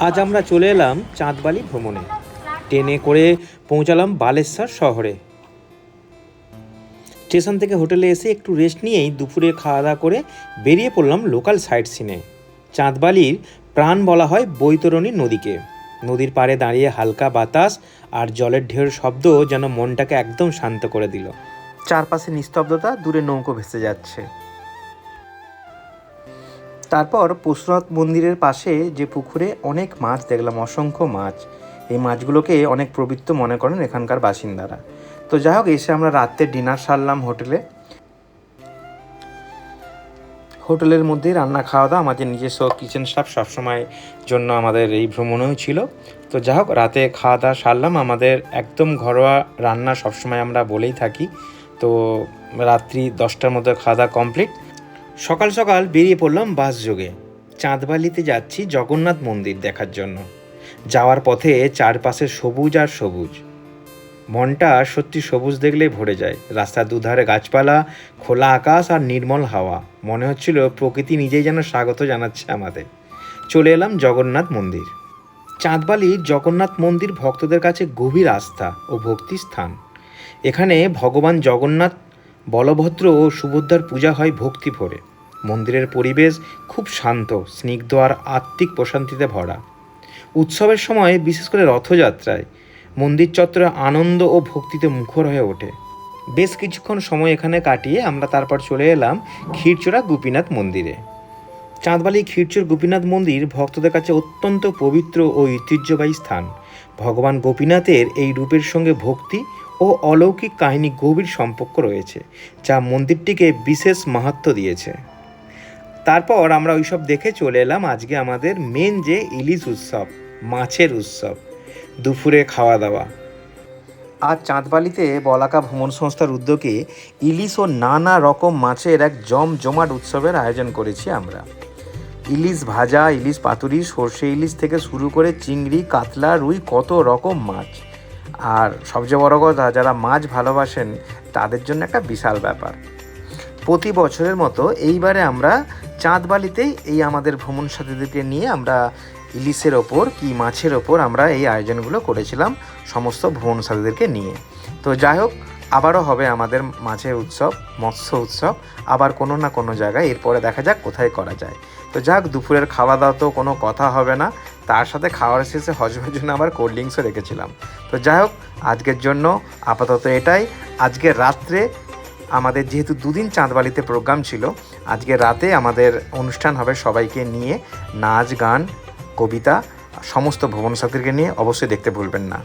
আজ আমরা চলে এলাম চাঁদবালি ভ্রমণে। ট্রেনে করে পৌঁছালাম বালেশ্বর শহরে। স্টেশন থেকে হোটেলে এসে একটু রেস্ট নিয়েই দুপুরে খাওয়া দাওয়া করে বেরিয়ে পড়লাম লোকাল সাইট সিনে। চাঁদবালির প্রাণ বলা হয় বৈতরণী নদীকে। নদীর পাড়ে দাঁড়িয়ে হালকা বাতাস আর জলের ঢেউর শব্দ যেন মনটাকে একদম শান্ত করে দিল। চারপাশে নিস্তব্ধতা, দূরে নৌকো ভেসে যাচ্ছে। তারপর পশুনাথ মন্দিরের পাশে যে পুকুরে অনেক মাছ দেখলাম, অসংখ্য মাছ। এই মাছগুলোকে অনেক পবিত্র মনে করেন এখানকার বাসিন্দারা। তো যাই হোক, এসে আমরা রাত্রে ডিনার সারলাম হোটেলের মধ্যেই রান্না খাওয়া দাওয়া। আমাদের নিজস্ব কিচেন স্টাফ সবসময় জন্য আমাদের এই ভ্রমণেও ছিল। তো যাই হোক, রাতে খাওয়া দাওয়া সারলাম। আমাদের একদম ঘরোয়া রান্না সবসময় আমরা বলেই থাকি। তো রাত্রি 10টার মধ্যে খাওয়া দাওয়া কমপ্লিট। সকাল সকাল বেরিয়ে পড়লাম বাস যোগে। চাঁদবালিতে যাচ্ছি জগন্নাথ মন্দির দেখার জন্য। যাওয়ার পথে চারপাশে সবুজ আর সবুজ, মনটা সত্যি সবুজ দেখলেই ভরে যায়। রাস্তার দুধারে গাছপালা, খোলা আকাশ আর নির্মল হাওয়া। মনে হচ্ছিল প্রকৃতি নিজেই যেন স্বাগত জানাচ্ছে আমাদের। চলে এলাম জগন্নাথ মন্দির। চাঁদবালির জগন্নাথ মন্দির ভক্তদের কাছে গভীর আস্থা ও ভক্তির স্থান। এখানে ভগবান জগন্নাথ, বলভদ্র ও সুভদ্রার পূজা হয় ভক্তি ভরে। মন্দিরের পরিবেশ খুব শান্ত, স্নিগ্ধ আর আত্মিক প্রশান্তিতে ভরা। উৎসবের সময়, বিশেষ করে রথযাত্রায়, মন্দির চত্বরে আনন্দ ও ভক্তিতে মুখর হয়ে ওঠে। বেশ কিছুক্ষণ সময় এখানে কাটিয়ে আমরা তারপর চলে এলাম ক্ষীরচোরা গোপীনাথ মন্দিরে। চাঁদবালি ক্ষীরচোর গোপীনাথ মন্দির ভক্তদের কাছে অত্যন্ত পবিত্র ও ঐতিহ্যবাহী স্থান। ভগবান গোপীনাথের এই রূপের সঙ্গে ভক্তি ও অলৌকিক কাহিনী গভীর সম্পর্ক রয়েছে, যা মন্দিরটিকে বিশেষ মাহাত্ম্য দিয়েছে। তারপর আমরা ওইসব দেখে চলে এলাম আজকে আমাদের মেন যে ইলিশ উৎসব, মাছের উৎসব। দুপুরে খাওয়া দাওয়া। আজ চাঁদবালিতে বলাকা ভ্রমণ সংস্থার উদ্যোগে ইলিশ ও নানা রকম মাছের এক জমজমাট উৎসবের আয়োজন করেছি আমরা। ইলিশ ভাজা, ইলিশ পাতুরি, সর্ষে ইলিশ থেকে শুরু করে চিংড়ি, কাতলা, রুই, কত রকম মাছ। আর সবচেয়ে বড় কথা, যারা মাছ ভালোবাসেন তাদের জন্য একটা বিশাল ব্যাপার। প্রতি বছরের মতো এইবারে আমরা চাঁদবালিতেই এই আমাদের ভ্রমণ সাথীদেরকে নিয়ে আমরা ইলিশের ওপর কি মাছের ওপর আমরা এই আয়োজনগুলো করেছিলাম সমস্ত ভ্রমণ সাথীদেরকে নিয়ে। তো যাই হোক, আবারও হবে আমাদের মাছের উৎসব, মৎস্য উৎসব, আবার কোনো না কোনো জায়গায়। এরপরে দেখা যাক কোথায় করা যায়। তো যাক, দুপুরের খাওয়া দাওয়া তো কোনো কথা হবে না, তার সাথে খাওয়ার শেষে হজমের জন্য আবার কোল্ড ড্রিঙ্কসও রেখেছিলাম। তো যাই হোক, আজকের জন্য আপাতত এটাই। আজকে রাত্রে আমাদের যেহেতু দুদিন চাঁদবালিতে প্রোগ্রাম ছিল, আজকে রাতে আমাদের অনুষ্ঠান হবে সবাইকে নিয়ে, নাচ গান, কবিতা, সমস্ত ভ্রমণ সাথীকে নিয়ে। অবশ্যই দেখতে ভুলবেন না।